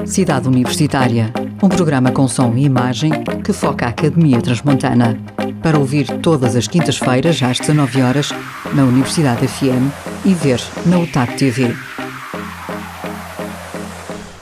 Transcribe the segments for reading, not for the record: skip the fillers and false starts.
Cidade Universitária, um programa com som e imagem que foca a Academia Transmontana. Para ouvir todas as quintas-feiras às 19 horas na Universidade FM e ver na UTAD TV.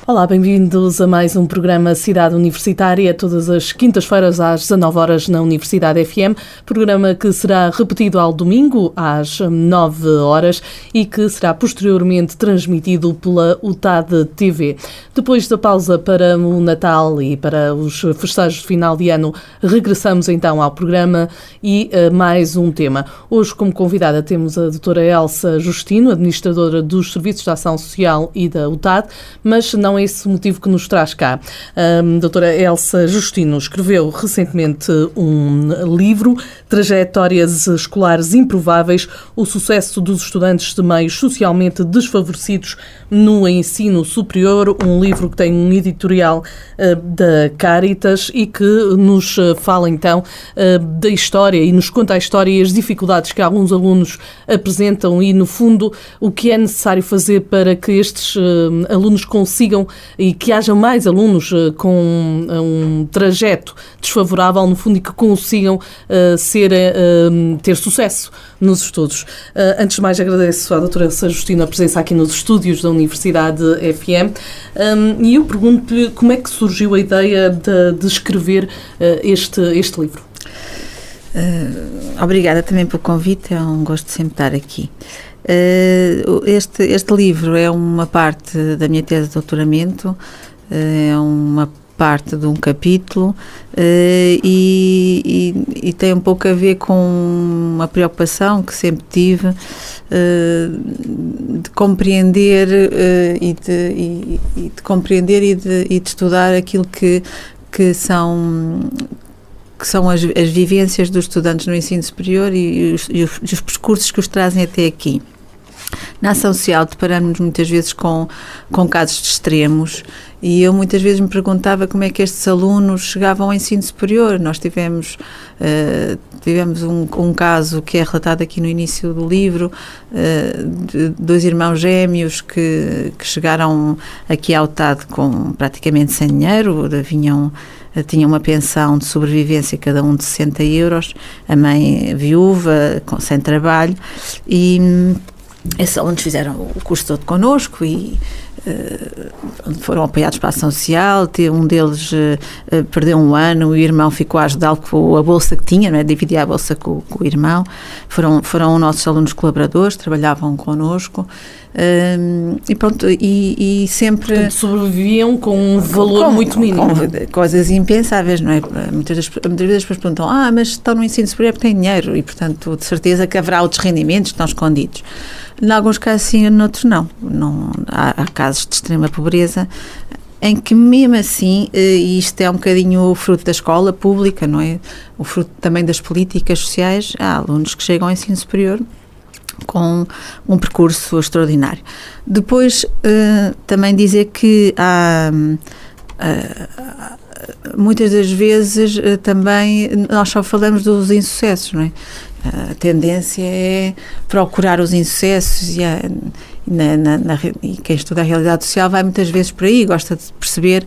Olá, bem-vindos a mais um programa Cidade Universitária, todas as quintas-feiras às 19 horas na Universidade FM, programa que será repetido ao domingo às 9 horas e que será posteriormente transmitido pela UTAD TV. Depois da pausa para o Natal e para os festejos de final de ano, regressamos então ao programa e mais um tema. Hoje, como convidada, temos a doutora Elsa Justino, administradora dos Serviços de Ação Social e da UTAD, mas não é esse o motivo que nos traz cá. A doutora Elsa Justino escreveu recentemente um livro, Trajetórias Escolares Improváveis, o sucesso dos estudantes de meios socialmente desfavorecidos no ensino superior, um livro que tem um editorial da Caritas e que nos fala então da história e nos conta a história e as dificuldades que alguns alunos apresentam e, no fundo, o que é necessário fazer para que estes alunos consigam e que haja mais alunos com um trajeto desfavorável, no fundo, e que consigam ter sucesso nos estudos. Antes de mais, agradeço à doutora Elsa Justino a presença aqui nos estúdios da Universidade FM e eu pergunto-lhe como é que surgiu a ideia de escrever este livro. Obrigada também pelo convite, é um gosto sempre estar aqui. Este livro é uma parte da minha tese de doutoramento, é uma parte de um capítulo e tem um pouco a ver com uma preocupação que sempre tive de compreender e de estudar aquilo que são as vivências dos estudantes no ensino superior e os percursos que os trazem até aqui. Na ação social deparamos muitas vezes com casos de extremos e eu muitas vezes me perguntava como é que estes alunos chegavam ao ensino superior. Nós tivemos um caso que é relatado aqui no início do livro, de dois irmãos gêmeos que chegaram aqui à UTAD com praticamente sem dinheiro, tinham uma pensão de sobrevivência, cada um de 60 euros, a mãe viúva, sem trabalho, e esses alunos fizeram o curso todo connosco e foram apoiados para a ação social. Um deles perdeu um ano, o irmão ficou a ajudá-lo com a bolsa que tinha, não é? Dividia a bolsa com o irmão. Foram nossos alunos colaboradores, trabalhavam connosco. E pronto, e sempre... Portanto, sobreviviam com um valor muito mínimo. Com coisas impensáveis, não é? Muitas vezes as pessoas perguntam, mas estão no ensino superior porque têm dinheiro e, portanto, de certeza que haverá outros rendimentos que estão escondidos. Em alguns casos sim, noutros não. Há casos de extrema pobreza em que mesmo assim, e isto é um bocadinho o fruto da escola pública, não é? O fruto também das políticas sociais, há alunos que chegam ao ensino superior com um percurso extraordinário. Depois, também dizer que há muitas das vezes também nós só falamos dos insucessos, não é? A tendência é procurar os insucessos e quem estuda a realidade social vai muitas vezes por aí, gosta de perceber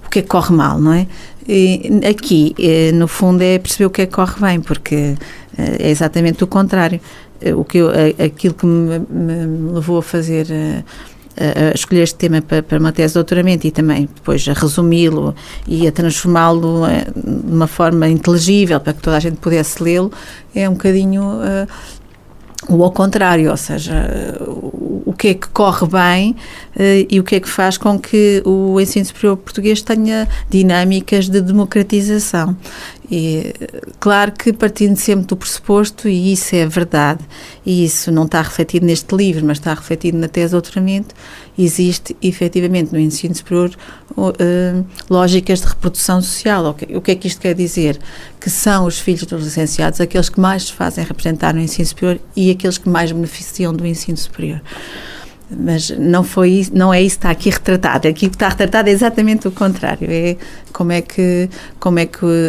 o que é que corre mal, não é? E aqui, no fundo, é perceber o que é que corre bem, porque é exatamente o contrário. Aquilo que me levou a fazer... a escolher este tema para uma tese de doutoramento e também depois a resumi-lo e a transformá-lo de uma forma inteligível para que toda a gente pudesse lê-lo, é um bocadinho o ao contrário, ou seja, o que é que corre bem e o que é que faz com que o ensino superior português tenha dinâmicas de democratização. E, claro que partindo sempre do pressuposto, e isso é verdade, e isso não está refletido neste livro, mas está refletido na tese de doutoramento, existe efetivamente no ensino superior lógicas de reprodução social. O que é que isto quer dizer? Que são os filhos dos licenciados aqueles que mais se fazem representar no ensino superior e aqueles que mais beneficiam do ensino superior. Mas não é isso que está aqui retratado. Aqui o que está retratado é exatamente o contrário. É como é que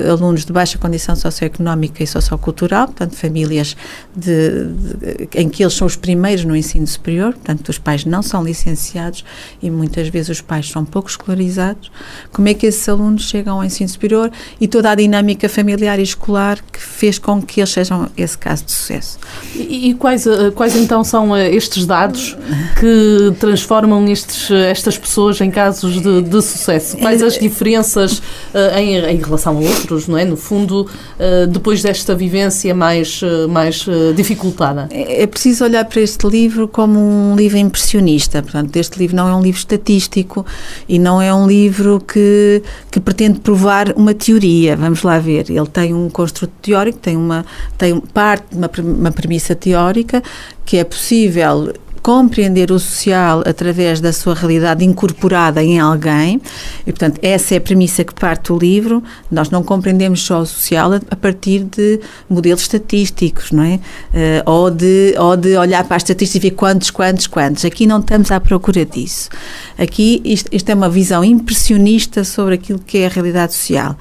alunos de baixa condição socioeconómica e sociocultural, portanto, famílias em que eles são os primeiros no ensino superior, portanto, os pais não são licenciados e muitas vezes os pais são pouco escolarizados, como é que esses alunos chegam ao ensino superior e toda a dinâmica familiar e escolar que fez com que eles sejam esse caso de sucesso. E quais então são estes dados que transformam estas pessoas em casos de sucesso? Quais as diferenças em relação a outros, não é? No fundo, depois desta vivência mais dificultada. É preciso olhar para este livro como um livro impressionista. Portanto, este livro não é um livro estatístico e não é um livro que pretende provar uma teoria. Vamos lá ver. Ele tem um construto teórico, tem parte de uma premissa teórica que é possível compreender o social através da sua realidade incorporada em alguém e, portanto, essa é a premissa que parte do livro. Nós não compreendemos só o social a partir de modelos estatísticos, não é? Ou de olhar para a estatística e ver quantos. Aqui não estamos à procura disso. Aqui isto é uma visão impressionista sobre aquilo que é a realidade social.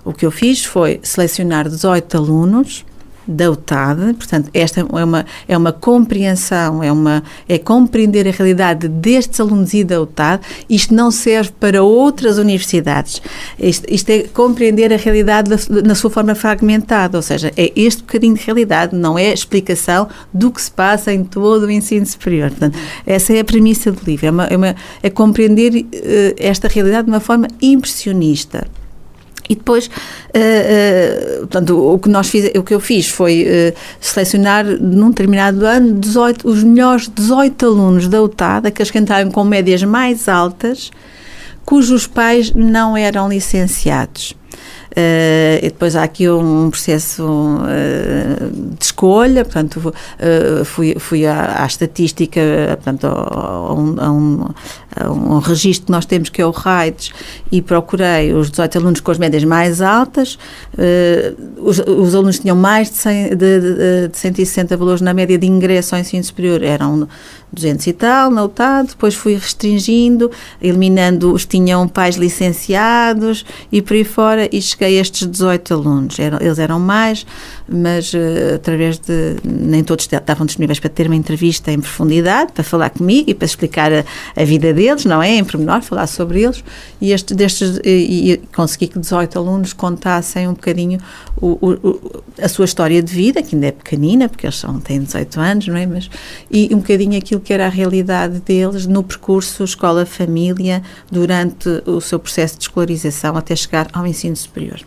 O que eu fiz foi selecionar 18 alunos da UTAD, portanto, esta é uma compreensão, é compreender a realidade destes alunos e da UTAD. Isto não serve para outras universidades. Isto é compreender a realidade na sua forma fragmentada, ou seja, é este bocadinho de realidade, não é explicação do que se passa em todo o ensino superior. Portanto, essa é a premissa do livro, é compreender esta realidade de uma forma impressionista. E depois, portanto, o que eu fiz foi selecionar, num determinado ano, os melhores 18 alunos da UTAD, aqueles que entraram com médias mais altas, cujos pais não eram licenciados. E depois há aqui um processo de escolha, portanto, fui à estatística, portanto, a um registro que nós temos que é o RAIDS, e procurei os 18 alunos com as médias mais altas. Os alunos tinham mais de 160 valores na média de ingresso ao ensino superior, eram 200 e tal na UTAD. Depois fui restringindo, eliminando os que tinham pais licenciados e por aí fora, e cheguei a estes 18 alunos. Eles eram mais, mas através de... nem todos estavam disponíveis para ter uma entrevista em profundidade, para falar comigo e para explicar a vida deles, não é? Em pormenor, falar sobre eles, e consegui que 18 alunos contassem um bocadinho a sua história de vida, que ainda é pequenina, porque eles têm 18 anos, não é? E um bocadinho aquilo que era a realidade deles no percurso escola-família durante o seu processo de escolarização até chegar ao ensino superior.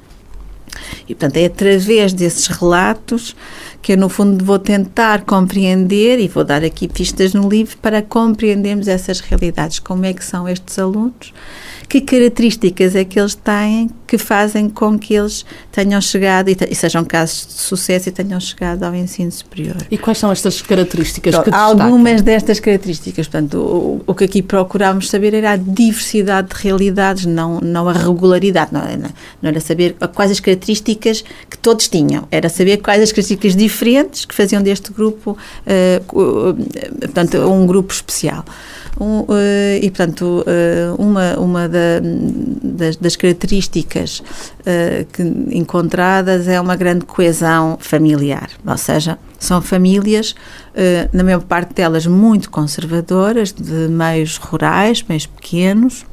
E, portanto, é através desses relatos que eu, no fundo, vou tentar compreender, e vou dar aqui pistas no livro para compreendermos essas realidades. Como é que são estes alunos? Que características é que eles têm que fazem com que eles tenham chegado e sejam casos de sucesso e tenham chegado ao ensino superior? E quais são estas características que destacam? Algumas destas características, portanto, o que aqui procurávamos saber era a diversidade de realidades, não a regularidade, não era saber quais as características que todos tinham, era saber quais as características diferentes que faziam deste grupo, portanto, um grupo especial. E, portanto, uma das características que encontradas é uma grande coesão familiar, ou seja, são famílias, na maior parte delas, muito conservadoras, de meios rurais, meios pequenos,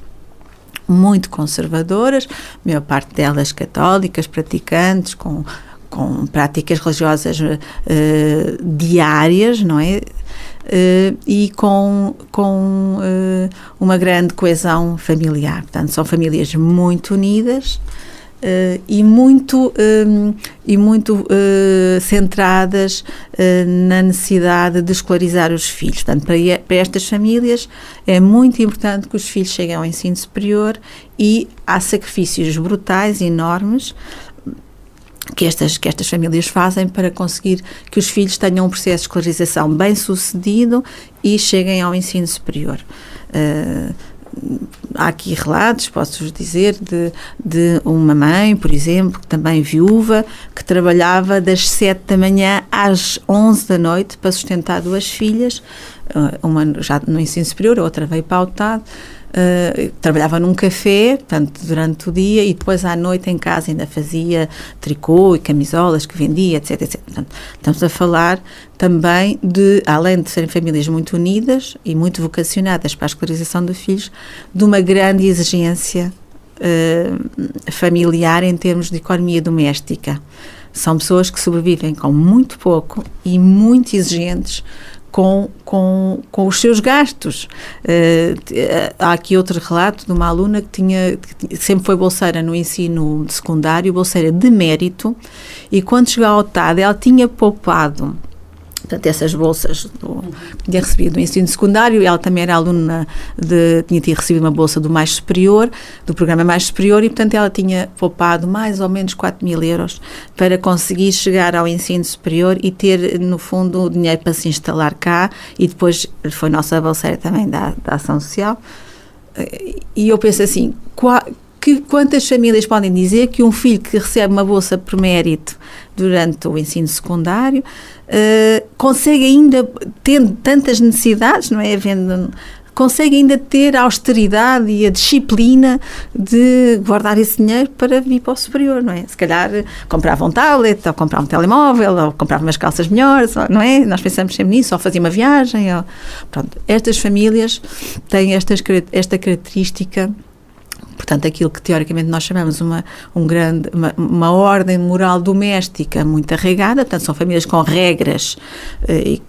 muito conservadoras, a maior parte delas católicas, praticantes, com práticas religiosas diárias, não é? E com uma grande coesão familiar. Portanto, são famílias muito unidas e muito centradas na necessidade de escolarizar os filhos. Portanto, para estas famílias é muito importante que os filhos cheguem ao ensino superior, e há sacrifícios brutais, enormes, que estas famílias fazem para conseguir que os filhos tenham um processo de escolarização bem sucedido e cheguem ao ensino superior. Há aqui relatos, posso-vos dizer, de uma mãe, por exemplo, também viúva, que trabalhava das 7 da manhã às 11 da noite para sustentar 2 filhas, uma já no ensino superior, a outra veio para a UTAD. Trabalhava num café, portanto, durante o dia, e depois à noite em casa ainda fazia tricô e camisolas que vendia, etc, etc. Portanto, estamos a falar também de, além de serem famílias muito unidas e muito vocacionadas para a escolarização dos filhos, de uma grande exigência familiar em termos de economia doméstica. São pessoas que sobrevivem com muito pouco e muito exigentes com os seus gastos. Há aqui outro relato de uma aluna que sempre foi bolseira no ensino secundário, bolseira de mérito, e quando chegou ao TAD ela tinha poupado, portanto, essas bolsas que tinha recebido do ensino secundário. Ela também era aluna tinha recebido uma bolsa do mais superior, do programa mais superior, e portanto ela tinha poupado mais ou menos 4.000 euros para conseguir chegar ao ensino superior e ter, no fundo, o dinheiro para se instalar cá, e depois foi nossa bolseira também da Ação Social. E eu penso assim, quantas famílias podem dizer que um filho que recebe uma bolsa por mérito durante o ensino secundário consegue ainda, tendo tantas necessidades, não é? Consegue ainda ter a austeridade e a disciplina de guardar esse dinheiro para vir para o superior, não é? Se calhar comprava um tablet, ou comprava um telemóvel, ou comprava umas calças melhores, não é? Nós pensamos sempre nisso, ou fazia uma viagem. Pronto. Estas famílias têm esta característica. Portanto, aquilo que teoricamente nós chamamos uma ordem moral doméstica muito arraigada, portanto, são famílias com regras e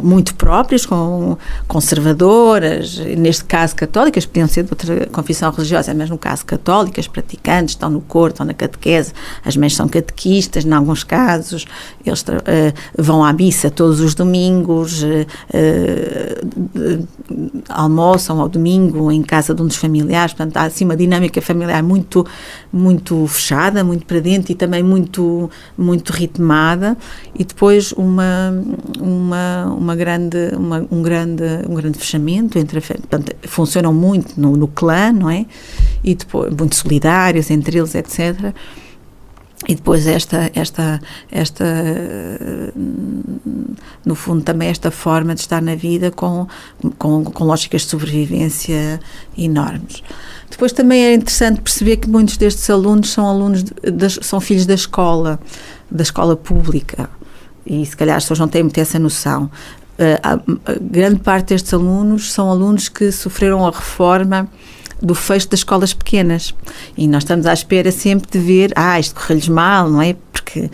muito próprias, conservadoras, neste caso católicas, podiam ser de outra confissão religiosa, mas no caso católicas, praticantes, estão no coro, estão na catequese, as mães são catequistas, em alguns casos, eles vão à missa todos os domingos, almoçam ao domingo em casa de um dos familiares, portanto, há assim uma dinâmica familiar muito, muito fechada, muito para dentro, e também muito, muito ritmada, e depois um grande fechamento entre portanto, funcionam muito no clã, não é? E depois muito solidários entre eles, etc. E depois no fundo também esta forma de estar na vida com lógicas de sobrevivência enormes. Depois também é interessante perceber que muitos destes alunos são filhos da escola pública, e se calhar as pessoas não têm muito essa noção. A grande parte destes alunos são alunos que sofreram a reforma do fecho das escolas pequenas, e nós estamos à espera sempre de ver, isto correu-lhes mal, não é? Porque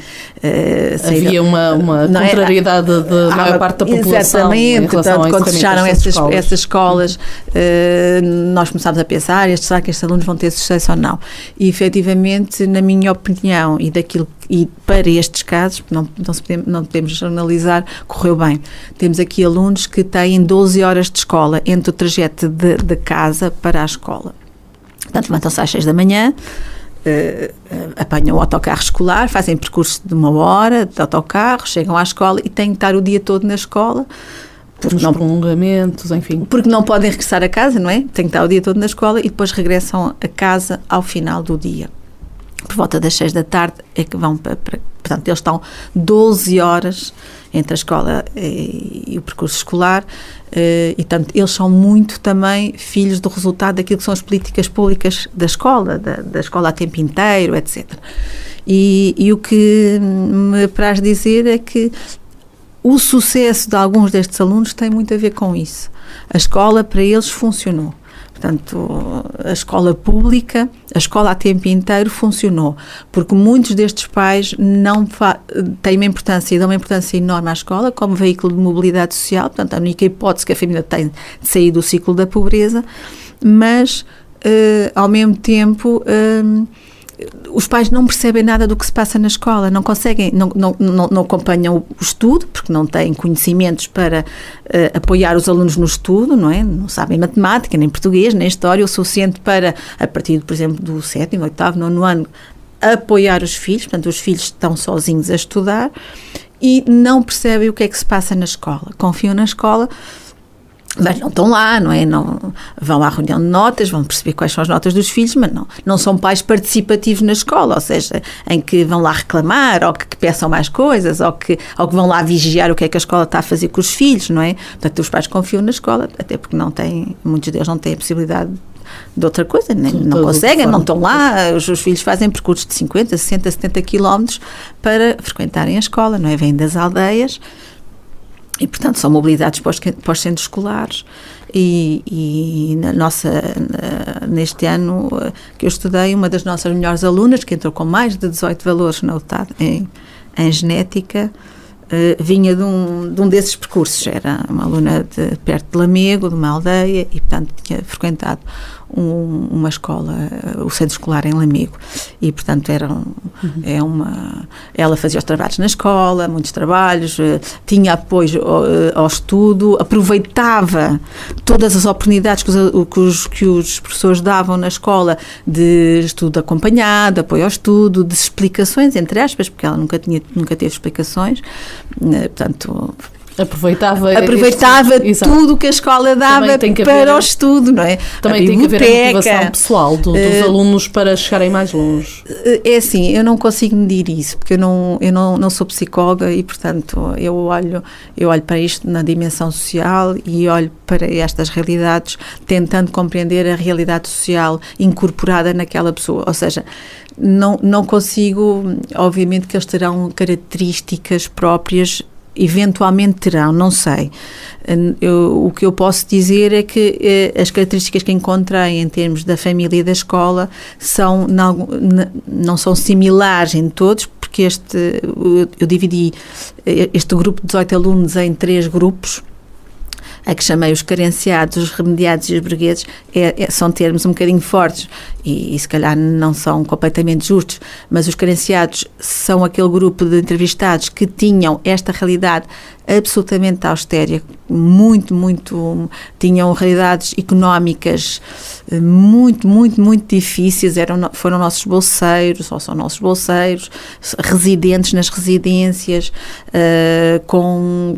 havia uma contrariedade da maior parte da população. Exatamente, portanto, quando fecharam essas escolas, nós começámos a pensar, será que estes alunos vão ter sucesso ou não? E efetivamente, na minha opinião, e para estes casos, não podemos generalizar, correu bem. Temos aqui alunos que têm 12 horas de escola entre o trajeto de casa para a escola. Portanto, levantam-se às 6 da manhã, apanham o autocarro escolar, fazem percurso de 1 hora de autocarro, chegam à escola e têm que estar o dia todo na escola. Os prolongamentos, enfim. Porque não podem regressar a casa, não é? Têm que estar o dia todo na escola e depois regressam a casa ao final do dia. Por volta das 6 da tarde é que vão para... Portanto, eles estão 12 horas entre a escola e o percurso escolar, e, portanto, eles são muito também filhos do resultado daquilo que são as políticas públicas da escola, da escola a tempo inteiro, etc. E o que me apraz dizer é que o sucesso de alguns destes alunos tem muito a ver com isso. A escola, para eles, funcionou. Portanto, a escola pública, a escola a tempo inteiro funcionou, porque muitos destes pais não têm uma importância e dão uma importância enorme à escola como veículo de mobilidade social, portanto, a única hipótese que a família tem de sair do ciclo da pobreza, mas, ao mesmo tempo, os pais não percebem nada do que se passa na escola, não conseguem, não acompanham o estudo, porque não têm conhecimentos para apoiar os alunos no estudo, não é? Não sabem matemática, nem português, nem história, o suficiente para, a partir, por exemplo, do 7º, 8º, 9º ano, apoiar os filhos, portanto, os filhos estão sozinhos a estudar e não percebem o que é que se passa na escola. Confiam na escola Mas não estão lá, não é? Não, vão à reunião de notas, vão perceber quais são as notas dos filhos, mas não são pais participativos na escola, ou seja, em que vão lá reclamar, ou que peçam mais coisas, ou que vão lá vigiar o que é que a escola está a fazer com os filhos, não é? Portanto, os pais confiam na escola, até porque muitos deles não têm a possibilidade de outra coisa, não conseguem, não estão lá, os filhos fazem percursos de 50, 60, 70 quilómetros para frequentarem a escola, não é? Vêm das aldeias, e, portanto, são mobilizados para os centros escolares e neste ano que eu estudei, uma das nossas melhores alunas, que entrou com mais de 18 valores na UTAD em genética, vinha de um desses percursos. Era uma aluna perto de Lamego, de uma aldeia, e, portanto, tinha frequentado uma escola, o centro escolar em Lamego, e, portanto, ela fazia os trabalhos na escola, muitos trabalhos, tinha apoio ao estudo, aproveitava todas as oportunidades que os professores davam na escola de estudo acompanhado, apoio ao estudo, de explicações, entre aspas, porque ela nunca teve explicações, portanto... Aproveitava tudo que a escola dava para o estudo, não é? Também tem que haver a motivação pessoal dos alunos para chegarem mais longe. É assim, eu não consigo medir isso, porque eu não sou psicóloga e, portanto, eu olho para isto na dimensão social e olho para estas realidades tentando compreender a realidade social incorporada naquela pessoa, ou seja, não consigo, obviamente que eles terão características próprias, eventualmente terão, não sei. O que eu posso dizer é que as características que encontrei em termos da família e da escola não são similares em todos, porque eu dividi este grupo de 18 alunos em 3 grupos, a que chamei os carenciados, os remediados e os burgueses. São termos um bocadinho fortes e se calhar não são completamente justos, mas os carenciados são aquele grupo de entrevistados que tinham esta realidade absolutamente austera, tinham realidades económicas muito difíceis, foram nossos bolseiros, ou são nossos bolseiros, residentes nas residências, com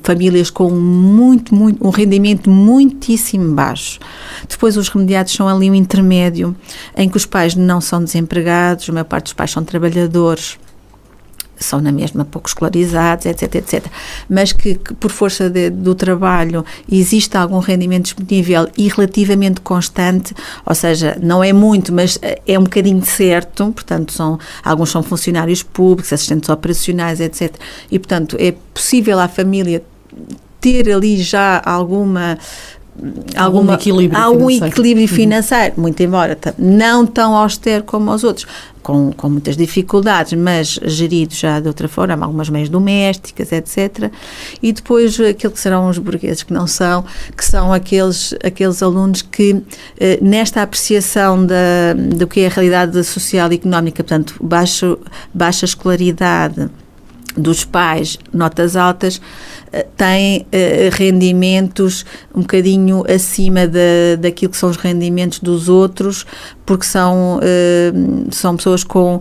famílias com um rendimento muitíssimo baixo. Depois os remediados são ali um intermédio, em que os pais não são desempregados, a maior parte dos pais são trabalhadores, são na mesma pouco escolarizados, etc, mas que por força do trabalho existe algum rendimento disponível e relativamente constante, ou seja, não é muito, mas é um bocadinho certo, portanto alguns são funcionários públicos, assistentes operacionais, etc, e portanto é possível à família ter ali já algum equilíbrio financeiro, muito embora não tão austero como os outros, com muitas dificuldades, mas gerido já de outra forma, algumas meios domésticas, etc. E depois aquilo que serão os burgueses que são aqueles alunos que nesta apreciação do que é a realidade social e económica, portanto, baixa escolaridade dos pais, notas altas, têm rendimentos um bocadinho acima daquilo que são os rendimentos dos outros, porque são pessoas com,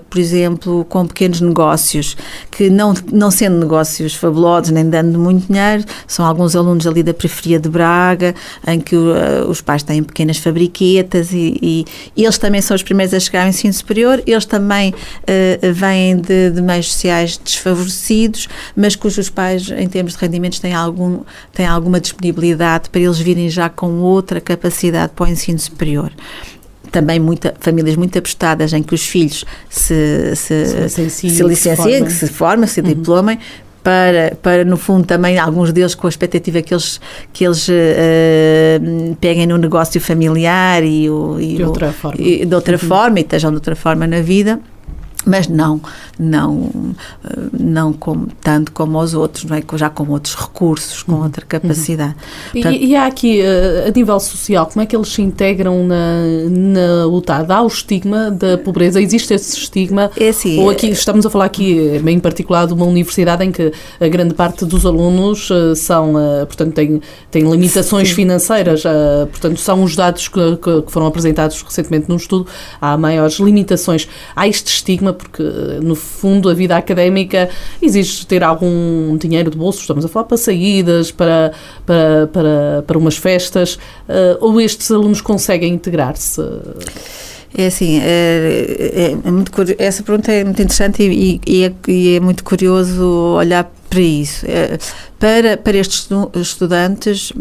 por exemplo, com pequenos negócios, que não sendo negócios fabulosos, nem dando muito dinheiro, são alguns alunos ali da periferia de Braga, em que os pais têm pequenas fabriquetas e eles também são os primeiros a chegar ao ensino superior, eles também vêm de meios sociais desfavorecidos, mas cujos pais, em termos de rendimentos, têm alguma disponibilidade para eles virem já com outra capacidade para o ensino superior. Também famílias muito apostadas em que os filhos se licenciem, que se formem, se diplomem, para no fundo também alguns deles com a expectativa que eles peguem no negócio familiar de outra forma e estejam de outra forma na vida. Mas não tanto como os outros, não é? Já com outros recursos, com outra capacidade. Portanto, e há aqui, a nível social, como é que eles se integram na UTAD? Há o estigma da pobreza? Existe esse estigma? Assim, ou aqui, estamos a falar aqui, em particular, de uma universidade em que a grande parte dos alunos portanto, têm limitações financeiras, portanto, são os dados que foram apresentados recentemente num estudo, há maiores limitações. Há este estigma porque no fundo a vida académica exige ter algum dinheiro de bolso, estamos a falar para saídas, para umas festas, ou estes alunos conseguem integrar-se? É assim, muito curioso, essa pergunta é muito interessante e é muito curioso olhar para isso. Para estes estudantes,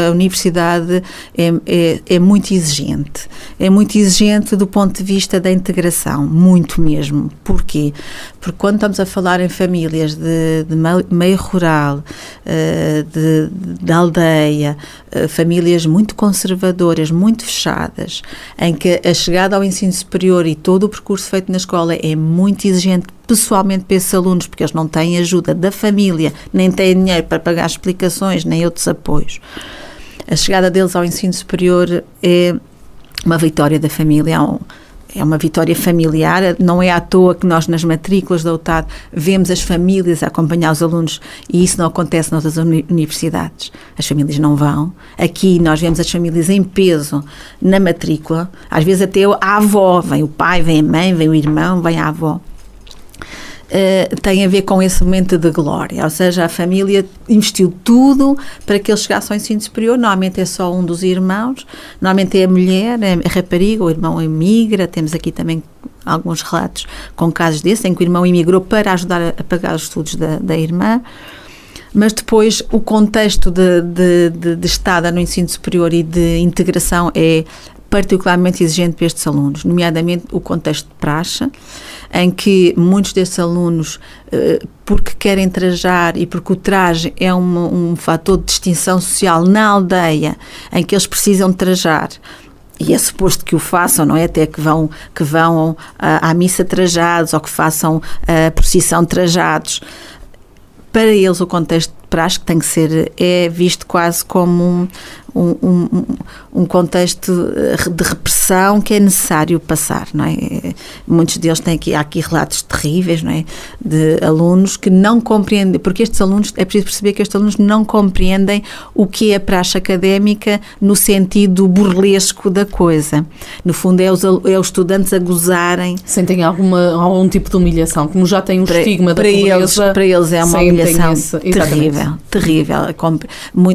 a universidade é muito exigente. É muito exigente do ponto de vista da integração, muito mesmo. Porquê? Porque quando estamos a falar em famílias de meio rural, de aldeia, famílias muito conservadoras, muito fechadas, em que a chegada ao ensino superior e todo o percurso feito na escola é muito exigente pessoalmente para esses alunos, porque eles não têm ajuda da família, nem têm dinheiro para pagar explicações, nem outros apoios. A chegada deles ao ensino superior é uma vitória da família, é uma vitória familiar. Não é à toa que nós nas matrículas da UTAD vemos as famílias a acompanhar os alunos, e isso não acontece noutras universidades. As famílias não vão. Aqui nós vemos as famílias em peso na matrícula, às vezes até a avó, vem o pai, vem a mãe, vem o irmão, vem a avó. Tem a ver com esse momento de glória, ou seja, a família investiu tudo para que ele chegasse ao ensino superior. Normalmente é só um dos irmãos, normalmente é a mulher, é a rapariga, o irmão emigra. Temos aqui também alguns relatos com casos desses, em que o irmão emigrou para ajudar a pagar os estudos da irmã. Mas depois o contexto de estada no ensino superior e de integração é particularmente exigente para estes alunos, nomeadamente o contexto de praxe, em que muitos destes alunos, porque querem trajar e porque o traje é um fator de distinção social na aldeia, em que eles precisam de trajar, e é suposto que o façam, não é? Até que vão à missa trajados, ou que façam a procissão trajados. Para eles o contexto de praxe que tem que ser, é visto quase como um contexto de repressão que é necessário passar, não é? Muitos deles há aqui relatos terríveis, não é? De alunos que não compreendem, porque estes alunos, é preciso perceber que estes alunos não compreendem o que é a praxe académica no sentido burlesco da coisa. No fundo é os estudantes a gozarem. Sentem algum tipo de humilhação, como já tem o estigma da pobreza. Para eles é uma humilhação terrível.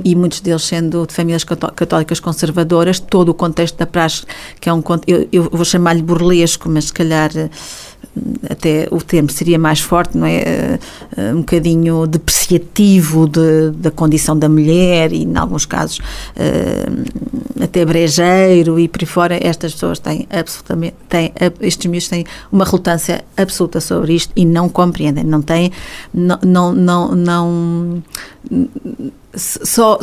E muitos deles sendo de famílias católicas conservadoras, todo o contexto da praxe, que é eu vou chamar-lhe burlesco, mas se calhar até o termo seria mais forte, não é? Um bocadinho depreciativo da condição da mulher, e em alguns casos até brejeiro, e por aí fora. Estas pessoas estes miúdos têm uma relutância absoluta sobre isto e não compreendem, Só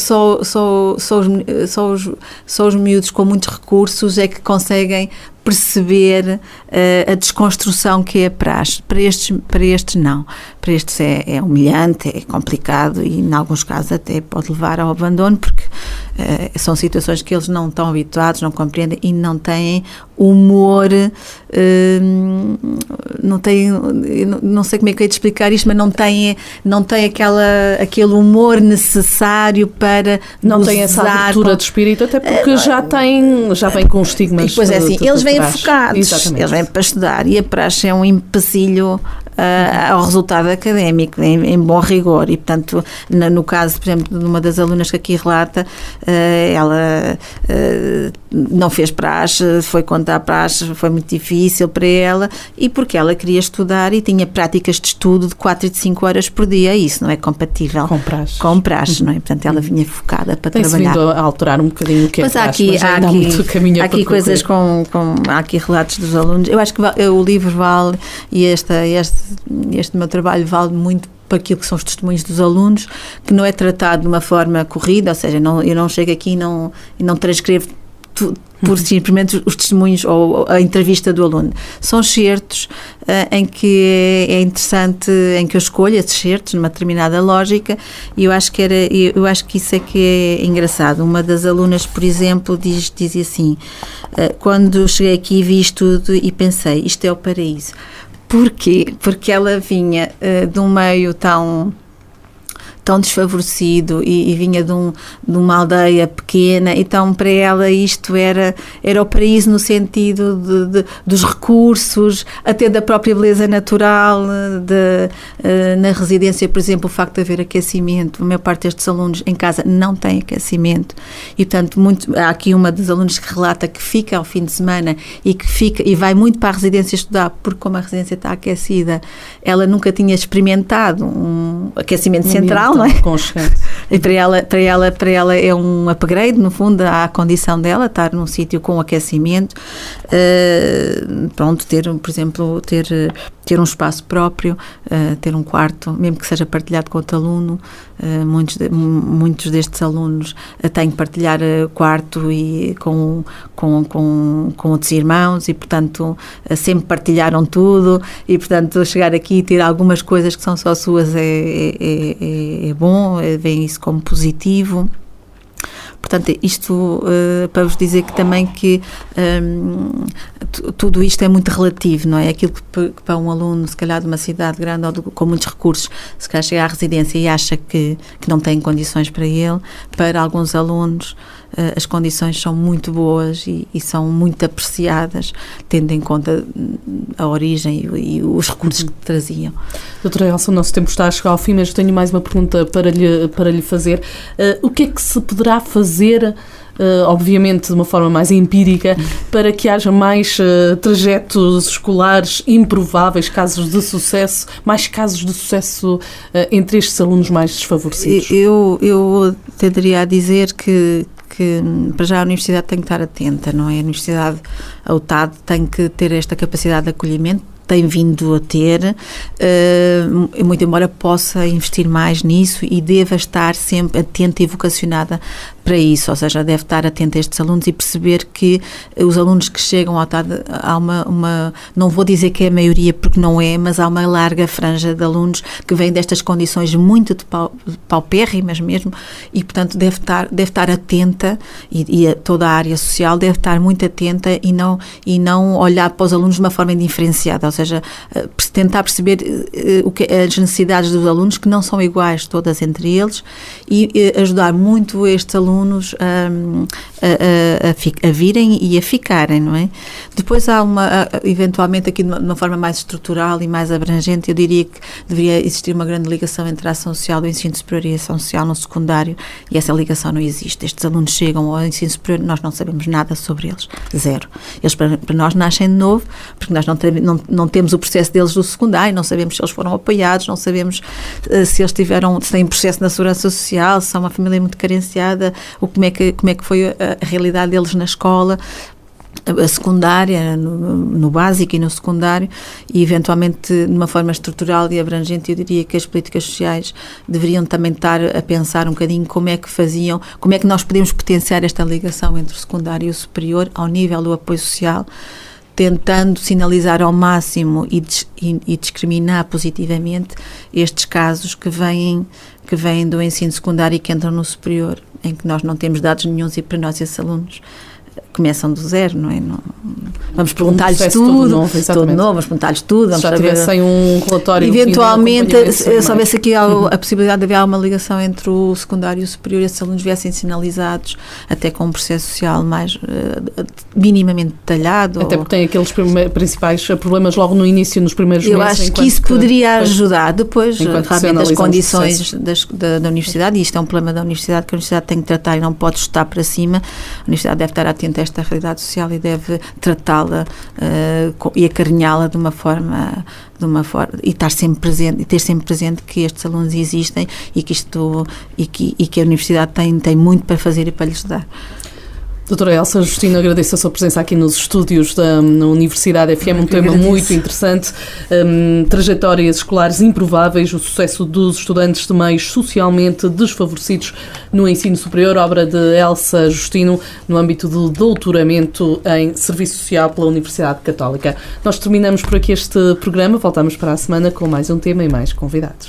os miúdos com muitos recursos é que conseguem perceber a desconstrução que é a praxe. Para estes não. Para estes é humilhante, é complicado, e em alguns casos até pode levar ao abandono, porque são situações que eles não estão habituados, não compreendem e não têm humor, não sei como é que eu ia te explicar isto, mas não têm aquele humor necessário para não tem essa abertura de espírito, até porque já vem com estigmas. E depois é assim, eles vêm focados, eles vêm para estudar, e a praxe é um empecilho ao resultado académico, em bom rigor. E portanto, no caso, por exemplo, de uma das alunas que aqui relata, ela não fez praxe, foi contra a praxe, foi muito difícil para ela, e porque ela queria estudar e tinha práticas de estudo de 4 e de 5 horas por dia. Isso não é compatível com praxe, não é? Portanto, ela vinha focada para trabalhar. Tem-se vindo a alterar um bocadinho o que é praxe, mas ainda há muito caminho a percorrer. Há aqui coisas há aqui relatos dos alunos. Eu acho que o livro vale, e este meu trabalho vale muito para aquilo que são os testemunhos dos alunos, que não é tratado de uma forma corrida, ou seja, eu não chego aqui e não transcrevo por simplesmente os testemunhos ou a entrevista do aluno. São excertos em que é interessante, em que eu escolho esses excertos numa determinada lógica, e eu acho que isso é que é engraçado. Uma das alunas, por exemplo, dizia assim: quando cheguei aqui vi isto tudo e pensei, isto é o paraíso. Porquê? Porque ela vinha de um meio tão tão desfavorecido e vinha de uma aldeia pequena, então para ela isto era o paraíso no sentido dos recursos, até da própria beleza natural, na residência, por exemplo, o facto de haver aquecimento. A maior parte destes alunos em casa não tem aquecimento e, portanto, há aqui uma dos alunos que relata que fica ao fim de semana e vai muito para a residência estudar, porque como a residência está aquecida, ela nunca tinha experimentado um aquecimento central, não é? E para ela é um upgrade, no fundo, à condição dela, estar num sítio com aquecimento, por exemplo, ter um espaço próprio, ter um quarto, mesmo que seja partilhado com outro aluno. Muitos destes alunos têm que partilhar quarto e com outros irmãos e, portanto, sempre partilharam tudo e, portanto, chegar aqui e ter algumas coisas que são só suas é bom, veem isso como positivo. Portanto, isto para vos dizer que também que tudo isto é muito relativo, não é? Aquilo que para um aluno, se calhar de uma cidade grande ou com muitos recursos, se calhar chega à residência e acha que não tem condições para ele, para alguns alunos as condições são muito boas e são muito apreciadas, tendo em conta a origem e os recursos que traziam. Doutora Elsa, o nosso tempo está a chegar ao fim, mas tenho mais uma pergunta para lhe fazer. O que é que se poderá fazer, obviamente de uma forma mais empírica, para que haja mais trajetos escolares improváveis, mais casos de sucesso entre estes alunos mais desfavorecidos? Eu tenderia a dizer que para já a universidade tem que estar atenta, não é? A universidade, a UTAD, tem que ter esta capacidade de acolhimento, tem vindo a ter, muito embora possa investir mais nisso e deva estar sempre atenta e vocacionada para isso, ou seja, deve estar atenta a estes alunos e perceber que os alunos que chegam ao UTAD, há uma, não vou dizer que é a maioria porque não é, mas há uma larga franja de alunos que vêm destas condições muito paupérrimas mesmo e, portanto, deve estar atenta e toda a área social deve estar muito atenta e não olhar para os alunos de uma forma indiferenciada, ou seja, tentar perceber as necessidades dos alunos, que não são iguais todas entre eles, e ajudar muito estes alunos a virem e a ficarem, não é? Depois há eventualmente aqui de uma forma mais estrutural e mais abrangente, eu diria que deveria existir uma grande ligação entre a ação social do ensino superior e a ação social no secundário, e essa ligação não existe. Estes alunos chegam ao ensino superior, nós não sabemos nada sobre eles, zero. Eles para nós nascem de novo, porque nós não temos o processo deles do secundário, não sabemos se eles foram apoiados, não sabemos se eles têm processo na segurança social, se são uma família muito carenciada, ou como é que foi a realidade deles na escola, a secundária, no básico e no secundário, e eventualmente de uma forma estrutural e abrangente eu diria que as políticas sociais deveriam também estar a pensar um bocadinho como é que nós podemos potenciar esta ligação entre o secundário e o superior ao nível do apoio social, tentando sinalizar ao máximo e discriminar positivamente estes casos que vêm do ensino secundário e que entram no superior, em que nós não temos dados nenhuns e para nós esses alunos começam do zero, não é? Vamos perguntar-lhes tudo novo, vamos perguntar-lhes tudo. Vamos já tivessem um relatório. Eventualmente, se houvesse aqui a possibilidade de haver alguma ligação entre o secundário e o superior, esses alunos viessem sinalizados, até com um processo social mais minimamente detalhado. Até porque tem aqueles principais problemas logo no início, nos primeiros meses. Eu acho que isso poderia ajudar. Depois, realmente, as condições da universidade, e isto é um problema da universidade, que a universidade tem que tratar e não pode chutar para cima. A universidade deve estar atenta a esta realidade social e deve tratá-la e acarinhá-la de uma forma e estar sempre presente, e ter sempre presente que estes alunos existem e que a universidade tem muito para fazer e para lhes dar. Doutora Elsa Justino, agradeço a sua presença aqui nos estúdios da Universidade FM, um tema muito interessante, trajetórias escolares improváveis, o sucesso dos estudantes de meios socialmente desfavorecidos no ensino superior, obra de Elsa Justino, no âmbito do doutoramento em Serviço Social pela Universidade Católica. Nós terminamos por aqui este programa, voltamos para a semana com mais um tema e mais convidados.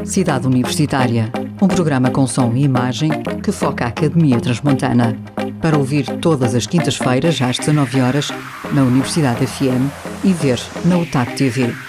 Cidade Universitária, um programa com som e imagem que foca a Academia Transmontana. Para ouvir todas as quintas-feiras às 19 horas na Universidade FM e ver na UTAD TV.